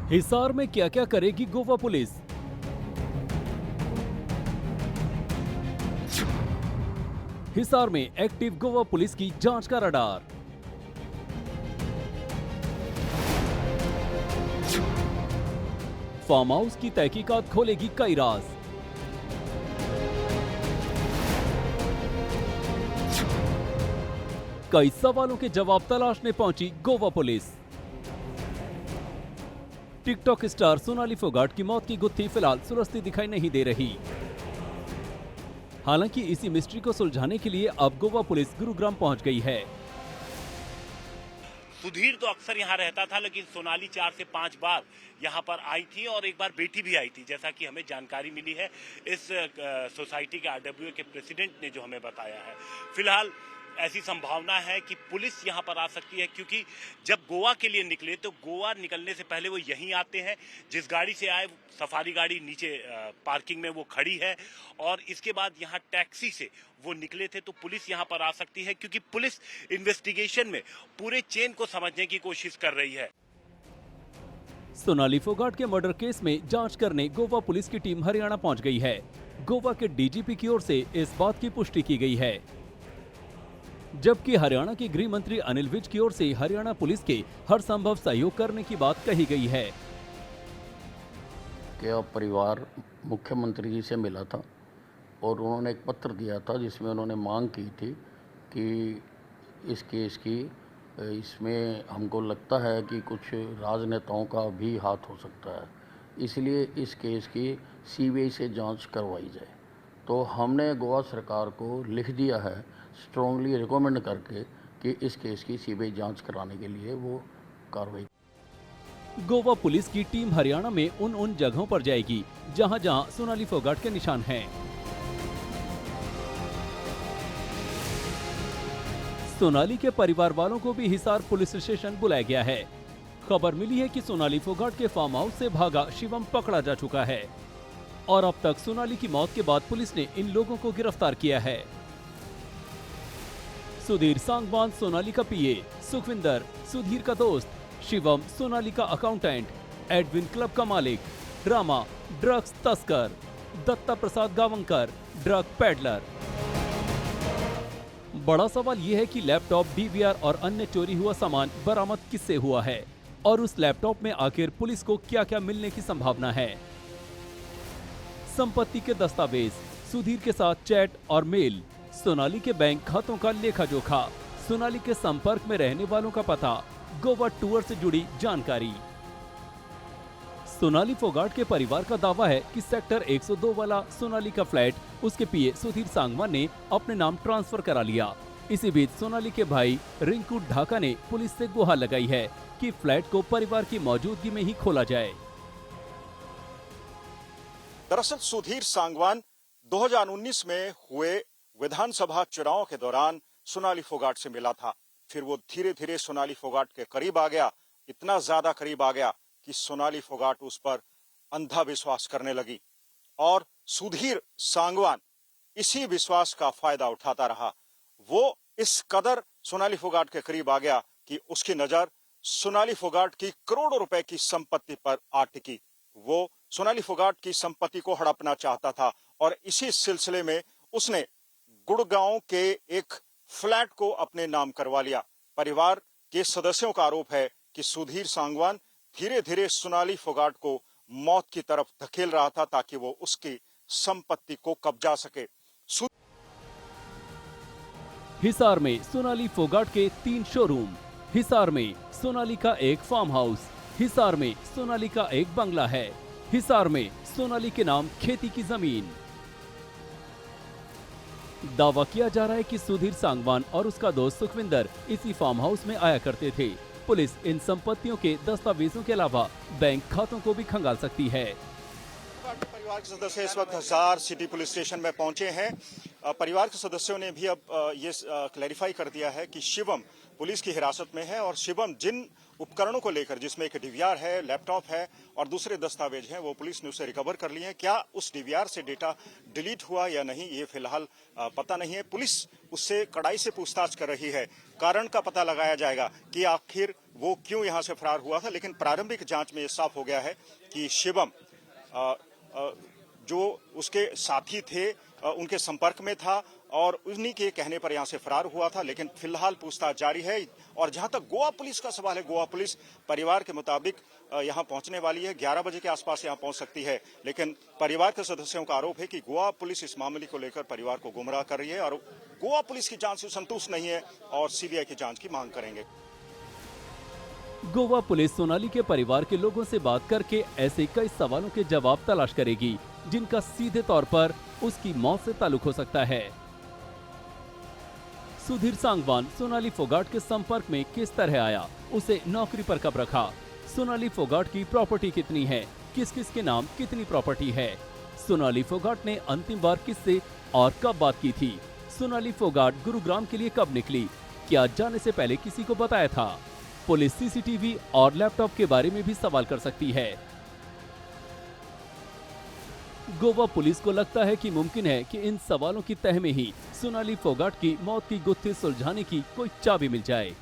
हिसार में क्या क्या करेगी गोवा पुलिस? हिसार में एक्टिव गोवा पुलिस की जांच का रडार। फार्म हाउस की तहकीकात खोलेगी कई राज। कई सवालों के जवाब तलाशने पहुंची Goa police. TikTok star Sonali Phogat की मौत की गुत्थी फिलहाल सुलझती दिखाई नहीं दे रही। हालांकि इसी मिस्ट्री को सुलझाने के लिए अब गोवा पुलिस गुरुग्राम पहुंच गई है। सुधीर तो अक्सर यहाँ रहता था, लेकिन सोनाली 4 से 5 बार यहाँ पर आई थी और एक बार बेटी भी आई थी, जैसा कि हमें जानकारी मिली है इस सोसाइटी के आरडब्ल्यूए के प्रेसिडेंट ने जो हमें बताया है। फिलहाल ऐसी संभावना है कि पुलिस यहाँ पर आ सकती है, क्योंकि जब गोवा के लिए निकले तो गोवा निकलने से पहले वो यहीं आते हैं। जिस गाड़ी से आए सफारी गाड़ी नीचे पार्किंग में वो खड़ी है और इसके बाद यहाँ टैक्सी से वो निकले थे। तो पुलिस यहाँ पर आ सकती है, क्योंकि पुलिस इन्वेस्टिगेशन में पूरे चेन को समझने की कोशिश कर रही है। सोनाली फोगाट के मर्डर केस में जांच करने गोवा पुलिस की टीम हरियाणा पहुंच गई है। गोवा के डीजीपी की ओर से इस बात की पुष्टि की गई है, जबकि हरियाणा के गृह मंत्री अनिल विज की ओर से हरियाणा पुलिस के हर संभव सहयोग करने की बात कही गई है। क्या परिवार मुख्यमंत्री जी से मिला था और उन्होंने एक पत्र दिया था जिसमें उन्होंने मांग की थी कि इस केस की इसमें हमको लगता है कि कुछ राजनेताओं का भी हाथ हो सकता है, इसलिए इस केस की सीबीआई से जांच करवाई जाए। तो हमने गोवा सरकार को लिख दिया है स्ट्रांगली रिकमेंड करके कि इस केस की सीबीआई जांच कराने के लिए वो कार्रवाई। गोवा पुलिस की टीम हरियाणा में उन जगहों पर जाएगी जहां जहां सोनाली फोगाट के निशान हैं। सोनाली के परिवार वालों को भी हिसार पुलिस स्टेशन बुलाया गया है। खबर मिली है कि सोनाली फोगाट के फार्म हाउस से भागा शिवम पकड़ा जा चुका है और अब तक सोनाली की मौत के बाद पुलिस ने इन लोगों को गिरफ्तार किया है। सुधीर सांगवान सोनाली का पीए, सुखविंदर सुधीर का दोस्त, शिवम सोनाली का अकाउंटेंट, एडविन क्लब का मालिक, रामा ड्रग्स तस्कर, दत्ता प्रसाद गावंकर ड्रग पैडलर। बड़ा सवाल यह है कि लैपटॉप, डीवीआर और अन्य चोरी हुआ सामान बरामद किससे हुआ है और उस लैपटॉप में आखिर पुलिस को क्या क्या मिलने की संभावना है। संपत्ति के दस्तावेज, सुधीर के साथ चैट और मेल, सोनाली के बैंक खातों का लेखा जोखा, सोनाली के संपर्क में रहने वालों का पता, गोवा टूर से जुड़ी जानकारी। सोनाली फोगाट के परिवार का दावा है कि सेक्टर 102 वाला सोनाली का फ्लैट उसके पीए सुधीर सांगवान ने अपने नाम ट्रांसफर करा लिया। इसी बीच सोनाली के भाई रिंकू ढाका ने पुलिस से गुहार लगाई है कि फ्लैट को परिवार की मौजूदगी में ही खोला जाए। दरअसल सुधीर सांगवान 2019 में हुए विधानसभा चुनाव के दौरान सोनाली फोगाट से मिला था। फिर वो धीरे धीरे सोनाली फोगाट के करीब आ गया, इतना ज्यादा करीब आ गया कि सोनाली फोगाट उस पर अंधा विश्वास करने लगी और सुधीर सांगवान इसी विश्वास का फायदा उठाता रहा। वो इस कदर सोनाली फोगाट के करीब आ गया कि उसकी नजर सोनाली फोगाट की करोड़ों रुपए की संपत्ति पर आ टिकी। वो सोनाली फोगाट की संपत्ति को हड़पना चाहता था और इसी सिलसिले में उसने गुड़गांव के एक फ्लैट को अपने नाम करवा लिया। परिवार के सदस्यों का आरोप है कि सुधीर सांगवान धीरे धीरे सोनाली फोगाट को मौत की तरफ धकेल रहा था ताकि वो उसकी संपत्ति को कब्जा सके। हिसार में सोनाली फोगाट के 3 शोरूम, हिसार में सोनाली का एक फार्म हाउस, हिसार में सोनाली का एक बंगला है, हिसार में सोनाली के नाम खेती की जमीन। दावा किया जा रहा है कि सुधीर सांगवान और उसका दोस्त सुखविंदर इसी फार्म हाउस में आया करते थे। पुलिस इन संपत्तियों के दस्तावेजों के अलावा बैंक खातों को भी खंगाल सकती है। परिवार के सदस्य इस वक्त हिसार सिटी पुलिस स्टेशन में पहुंचे हैं। परिवार के सदस्यों ने भी अब ये क्लैरिफाई कर दिया है कि शिवम पुलिस की हिरासत में है और शिवम जिन उपकरणों को लेकर, जिसमें एक डीवीआर है, लैपटॉप है और दूसरे दस्तावेज हैं, वो पुलिस ने उसे रिकवर कर लिए हैं। क्या उस डीवीआर से डेटा डिलीट हुआ या नहीं, ये फिलहाल पता नहीं है। पुलिस उससे कड़ाई से पूछताछ कर रही है। कारण का पता लगाया जाएगा कि आखिर वो क्यों यहां से फरार हुआ था। लेकिन प्रारंभिक जांच में ये साफ हो गया है कि शिवम जो उसके साथी थे उनके संपर्क में था और उन्हीं के कहने पर यहां से फरार हुआ था। लेकिन फिलहाल पूछताछ जारी है। और जहां तक गोवा पुलिस का सवाल है, गोवा पुलिस परिवार के मुताबिक यहां पहुंचने वाली है, 11 बजे के आसपास यहां पहुंच सकती है। लेकिन परिवार के सदस्यों का आरोप है कि गोवा पुलिस इस मामले को लेकर परिवार को गुमराह कर रही है और गोवा पुलिस की जांच से संतुष्ट नहीं है और सीबीआई की जांच की मांग करेंगे। गोवा पुलिस सोनाली के परिवार के लोगों से बात करके ऐसे कई सवालों के जवाब तलाश करेगी जिनका सीधे तौर पर उसकी मौत से ताल्लुक हो सकता है। सुधीर सांगवान सोनाली फोगाट के संपर्क में किस तरह आया, उसे नौकरी पर कब रखा, सोनाली फोगाट की प्रॉपर्टी कितनी है, किस किस के नाम कितनी प्रॉपर्टी है, सोनाली फोगाट ने अंतिम बार किससे और कब बात की थी, सोनाली फोगाट गुरुग्राम के लिए कब निकली, क्या जाने से पहले किसी को बताया था। पुलिस सीसीटीवी और लैपटॉप के बारे में भी सवाल कर सकती है। गोवा पुलिस को लगता है कि मुमकिन है कि इन सवालों की तह में ही सोनाली फोगाट की मौत की गुत्थी सुलझाने की कोई चाबी मिल जाए।